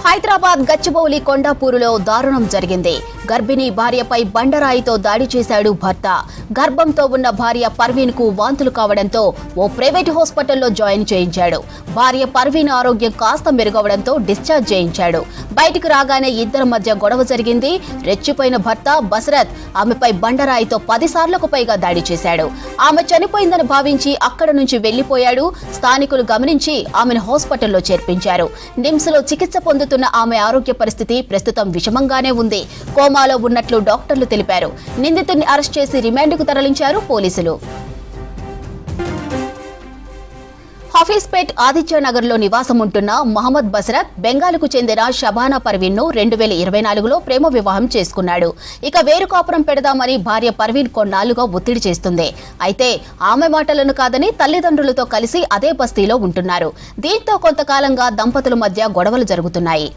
హైదరాబాద్ గచ్చిబౌలి కొండాపూరులో దారుణం జరిగింది. గర్భిణీ భార్యపై బండరాయితో దాడి చేశాడు భర్త. గర్భంతో ఉన్న భార్య పర్వీన్ కు వాంతులు కావడంతో ఓ ప్రైవేట్ హాస్పిటల్లో జాయిన్ చేయించాడు. భార్య పర్వీన్ ఆరోగ్యం కాస్త మెరుగవడంతో డిశ్చార్జ్ చేయించాడు. బయటకు రాగానే ఇద్దరి మధ్య గొడవ జరిగింది. రెచ్చిపోయిన భర్త బసరత్ ఆమెపై బండరాయితో 10 సార్లకు పైగా దాడి చేశాడు. ఆమె చనిపోయిందని భావించి అక్కడ నుంచి వెళ్లిపోయాడు. స్థానికులు గమనించి ఆమెను హాస్పిటల్లో చేర్పించారు. నిమ్స్ లో చికిత్స పొందుతున్న ఆమె ఆరోగ్య పరిస్థితి ప్రస్తుతం విషమంగానే ఉంది. కోమాలో ఉన్నట్లు డాక్టర్లు తెలిపారు. నిందితుడిని అరెస్ట్ చేసి రిమాండ్కు తరలించారు పోలీసులు. హఫీజ్పేట్ ఆదిత్యనగర్ లో నివాసం ఉంటున్న మహమ్మద్ బసరత్ బెంగాల్కు చెందిన షబానా పర్వీన్ ను 2024లో ప్రేమ వివాహం చేసుకున్నాడు. ఇక వేరు కాపురం పెడదామని భార్య పర్వీన్ కొన్నాళ్లుగా ఒత్తిడి చేస్తుంది. అయితే ఆమె మాటలను కాదని తల్లిదండ్రులతో కలిసి అదే బస్తీలో ఉంటున్నారు. దీంతో కొంతకాలంగా దంపతుల మధ్య గొడవలు జరుగుతున్నాయి.